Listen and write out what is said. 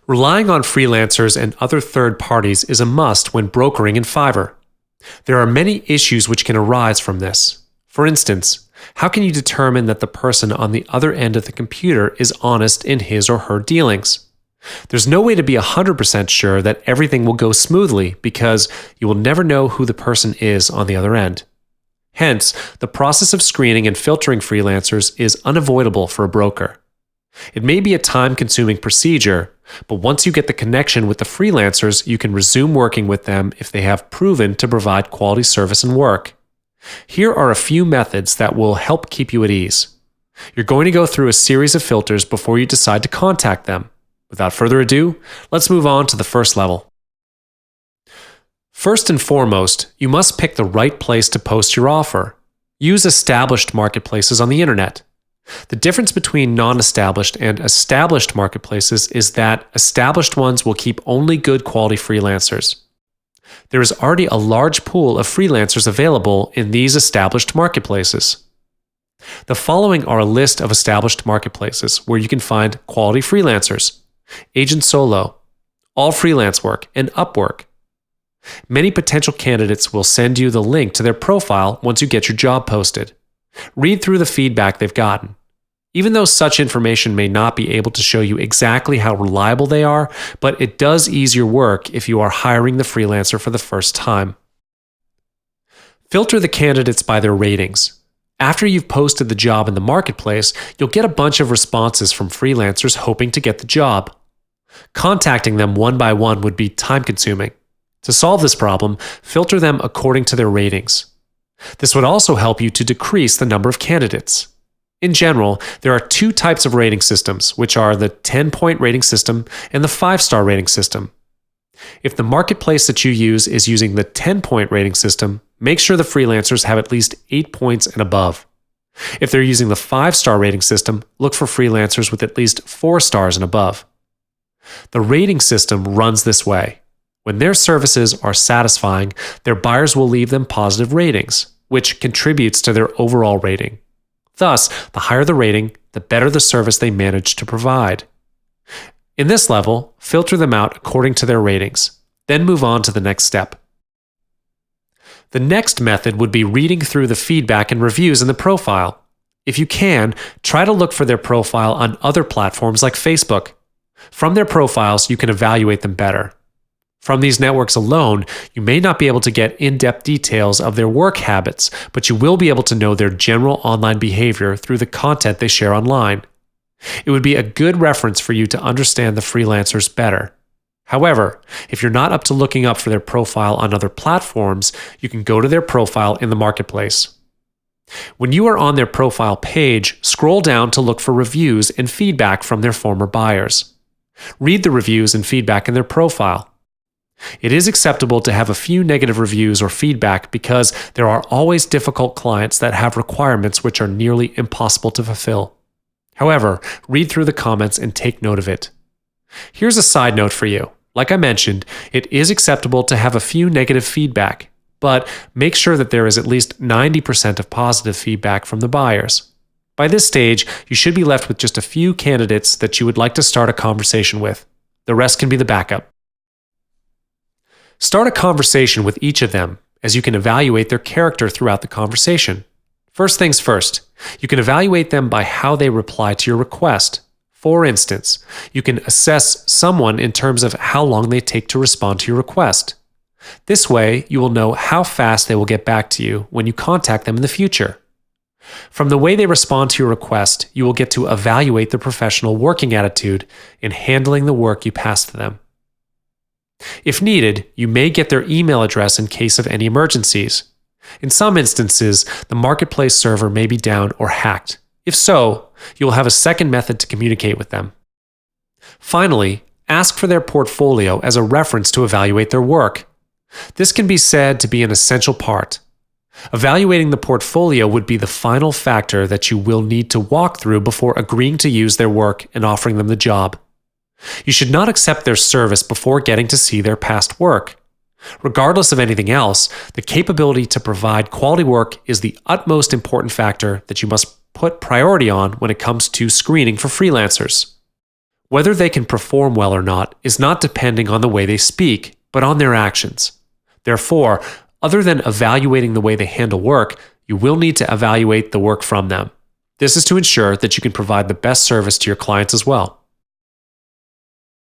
Relying on freelancers and other third parties is a must when brokering in Fiverr. There are many issues which can arise from this. For instance, how can you determine that the person on the other end of the computer is honest in his or her dealings? There's no way to be 100% sure that everything will go smoothly because you will never know who the person is on the other end. Hence, the process of screening and filtering freelancers is unavoidable for a broker. It may be a time-consuming procedure, but once you get the connection with the freelancers, you can resume working with them if they have proven to provide quality service and work. Here are a few methods that will help keep you at ease. You're going to go through a series of filters before you decide to contact them. Without further ado, let's move on to the first level. First and foremost, you must pick the right place to post your offer. Use established marketplaces on the internet. The difference between non-established and established marketplaces is that established ones will keep only good quality freelancers. There is already a large pool of freelancers available in these established marketplaces. The following are a list of established marketplaces where you can find quality freelancers: Agent Solo, All Freelance Work, and Upwork. Many potential candidates will send you the link to their profile once you get your job posted. Read through the feedback they've gotten. Even though such information may not be able to show you exactly how reliable they are, but it does ease your work if you are hiring the freelancer for the first time. Filter the candidates by their ratings. After you've posted the job in the marketplace, you'll get a bunch of responses from freelancers hoping to get the job. Contacting them one by one would be time-consuming. To solve this problem, filter them according to their ratings. This would also help you to decrease the number of candidates. In general, there are two types of rating systems, which are the 10-point rating system and the 5-star rating system. If the marketplace that you use is using the 10-point rating system, make sure the freelancers have at least 8 points and above. If they're using the 5-star rating system, look for freelancers with at least 4 stars and above. The rating system runs this way. When their services are satisfying, their buyers will leave them positive ratings, which contributes to their overall rating. Thus, the higher the rating, the better the service they manage to provide. In this level, filter them out according to their ratings, then move on to the next step. The next method would be reading through the feedback and reviews in the profile. If you can, try to look for their profile on other platforms like Facebook. From their profiles, you can evaluate them better. From these networks alone, you may not be able to get in-depth details of their work habits, but you will be able to know their general online behavior through the content they share online. It would be a good reference for you to understand the freelancers better. However, if you're not up to looking up for their profile on other platforms, you can go to their profile in the marketplace. When you are on their profile page, scroll down to look for reviews and feedback from their former buyers. Read the reviews and feedback in their profile. It is acceptable to have a few negative reviews or feedback because there are always difficult clients that have requirements which are nearly impossible to fulfill. However, read through the comments and take note of it. Here's a side note for you. Like I mentioned, it is acceptable to have a few negative feedback, but make sure that there is at least 90% of positive feedback from the buyers. By this stage, you should be left with just a few candidates that you would like to start a conversation with. The rest can be the backup. Start a conversation with each of them, as you can evaluate their character throughout the conversation. First things first, you can evaluate them by how they reply to your request. For instance, you can assess someone in terms of how long they take to respond to your request. This way, you will know how fast they will get back to you when you contact them in the future. From the way they respond to your request, you will get to evaluate their professional working attitude in handling the work you pass to them. If needed, you may get their email address in case of any emergencies. In some instances, the marketplace server may be down or hacked. If so, you will have a second method to communicate with them. Finally, ask for their portfolio as a reference to evaluate their work. This can be said to be an essential part. Evaluating the portfolio would be the final factor that you will need to walk through before agreeing to use their work and offering them the job. You should not accept their service before getting to see their past work. Regardless of anything else, the capability to provide quality work is the utmost important factor that you must put priority on when it comes to screening for freelancers. Whether they can perform well or not is not depending on the way they speak, but on their actions. Therefore, other than evaluating the way they handle work, you will need to evaluate the work from them. This is to ensure that you can provide the best service to your clients as well.